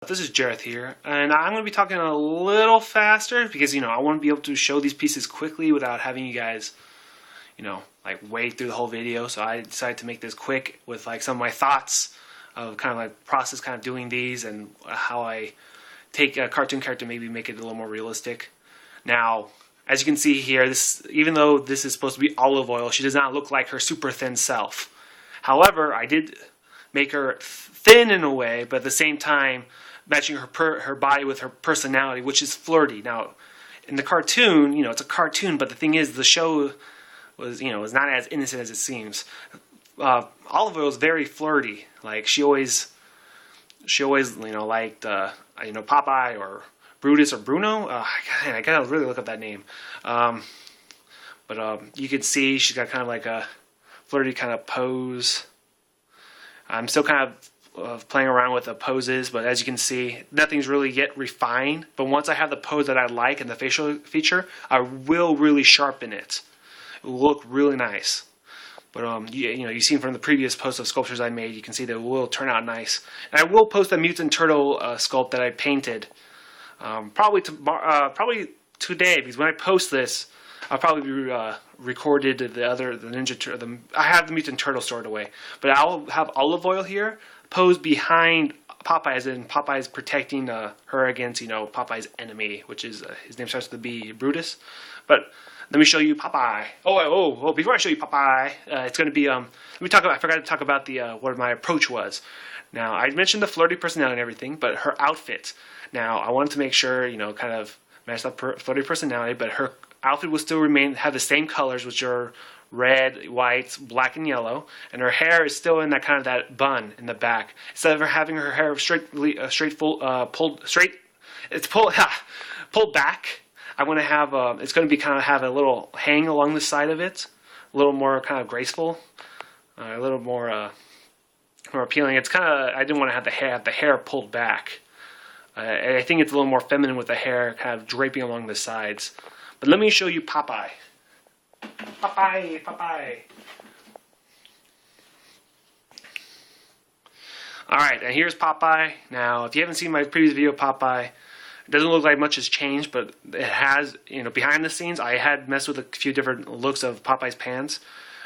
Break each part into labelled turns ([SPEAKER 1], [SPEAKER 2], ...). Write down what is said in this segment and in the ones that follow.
[SPEAKER 1] This is Jareth here, and I'm going to be talking a little faster because, I want to be able to show these pieces quickly without having you guys, like wade through the whole video. So I decided to make this quick with like some of my thoughts of kind of like process kind of doing these and how I take a cartoon character, maybe make it a little more realistic. Now, as you can see here, even though this is supposed to be olive oil, she does not look like her super thin self. However, I did make her thin in a way, but at the same time matching her body with her personality, which is flirty. Now, in the cartoon, it's a cartoon, but the thing is, the show was not as innocent as it seems. Olive Oil is very flirty. Like she always liked Popeye or Brutus or Bruno. I gotta really look up that name. But you can see she's got kind of like a flirty kind of pose. I'm still kind of playing around with the poses, but as you can see, nothing's really yet refined. But once I have the pose that I like and the facial feature, I will really sharpen it. It will look really nice. But you've seen from the previous posts of sculptures I made, you can see that it will turn out nice. And I will post a mutant turtle sculpt that I painted probably today, because when I post this, I'll probably be recorded the Ninja Turtle. I have the mutant turtle stored away, but I'll have Olive Oil here posed behind Popeye, as in Popeye's protecting her against Popeye's enemy, which is his name starts with the B, Brutus. But let me show you Popeye. Oh! Before I show you Popeye, it's going to be I forgot to talk about the what my approach was. Now I mentioned the flirty personality and everything, but her outfit. Now I wanted to make sure kind of match that flirty personality, but her outfit will still have the same colors, which are red, white, black, and yellow, and her hair is still in that bun in the back. Instead of her having her hair pulled back, I want to have it's going to be have a little hang along the side of it, a little more kind of graceful, a little more appealing. It's I didn't want to have the hair pulled back. I think it's a little more feminine with the hair kind of draping along the sides. But let me show you Popeye. Popeye. Alright, and here's Popeye. Now, if you haven't seen my previous video of Popeye, it doesn't look like much has changed, but it has, behind the scenes, I had messed with a few different looks of Popeye's pants.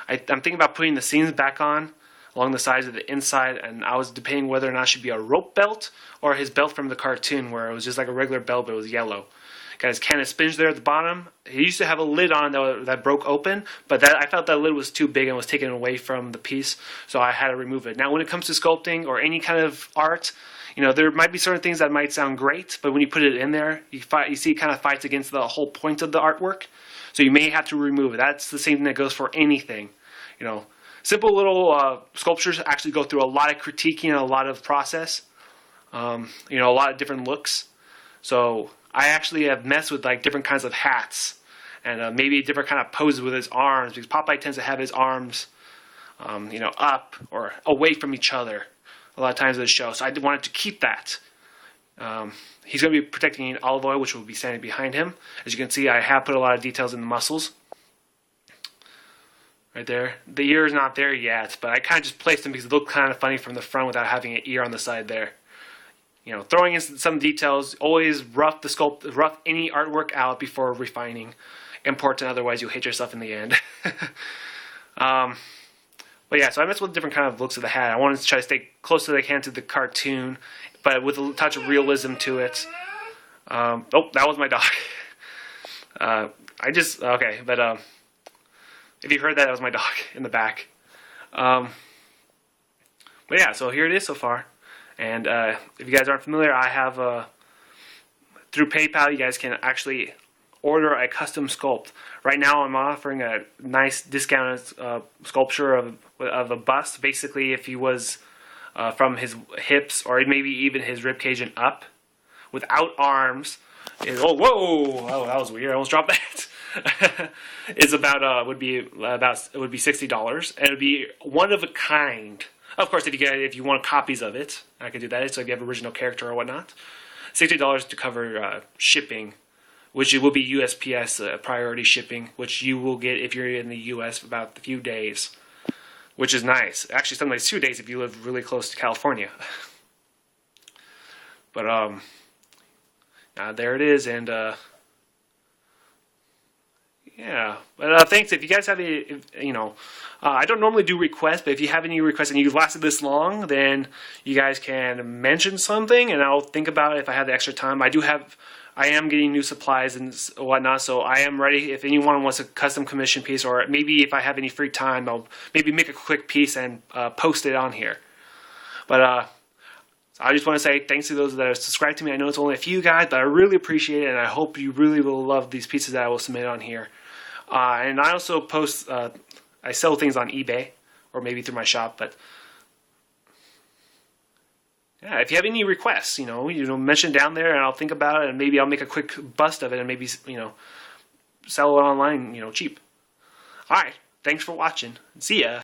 [SPEAKER 1] I'm thinking about putting the seams back on along the sides of the inside, and I was debating whether or not it should be a rope belt or his belt from the cartoon, where it was just like a regular belt, but it was yellow. Got his can of spinach there at the bottom. He used to have a lid on that broke open, but I felt that lid was too big and was taken away from the piece, so I had to remove it. Now, when it comes to sculpting or any kind of art, there might be certain things that might sound great, but when you put it in there, you see it kind of fights against the whole point of the artwork, so you may have to remove it. That's the same thing that goes for anything. Simple little sculptures actually go through a lot of critiquing and a lot of process, a lot of different looks. So I actually have messed with like different kinds of hats and maybe different kind of poses with his arms, because Popeye tends to have his arms, up or away from each other a lot of times in the show. So I wanted to keep that. He's going to be protecting Olive Oil, which will be standing behind him. As you can see, I have put a lot of details in the muscles. Right there. The ear is not there yet, but I kind of just placed them because it looked kind of funny from the front without having an ear on the side there. Throwing in some details, always rough any artwork out before refining. Important, otherwise you'll hate yourself in the end. But yeah, so I messed with different kind of looks of the hat. I wanted to try to stay close as I can to the cartoon, but with a touch of realism to it. Oh, that was my dog. If you heard that, that was my dog in the back. But yeah, so here it is so far. And if you guys aren't familiar, I have through PayPal, you guys can actually order a custom sculpt. Right now, I'm offering a nice discounted sculpture of a bust. Basically, if he was from his hips or maybe even his rib cage and up, without arms. It was weird. I almost dropped that. Would be $60, and it would be one of a kind. Of course, if you want copies of it, I can do that. So if you have original character or whatnot, $60 to cover shipping, which it will be USPS priority shipping, which you will get if you're in the US for about a few days, which is nice. Actually, sometimes 2 days if you live really close to California. But there it is, and yeah. But thanks. If you guys have any, I don't normally do requests, but if you have any requests and you've lasted this long, then you guys can mention something, and I'll think about it if I have the extra time. I am getting new supplies and whatnot, so I am ready. If anyone wants a custom commission piece, or maybe if I have any free time, I'll maybe make a quick piece and post it on here. But I just want to say thanks to those that are subscribed to me. I know it's only a few guys, but I really appreciate it, and I hope you really will love these pieces that I will submit on here. And I also post, I sell things on eBay, or maybe through my shop, but yeah, if you have any requests, mention down there, and I'll think about it, and maybe I'll make a quick bust of it, and maybe, sell it online, cheap. All right, thanks for watching. See ya.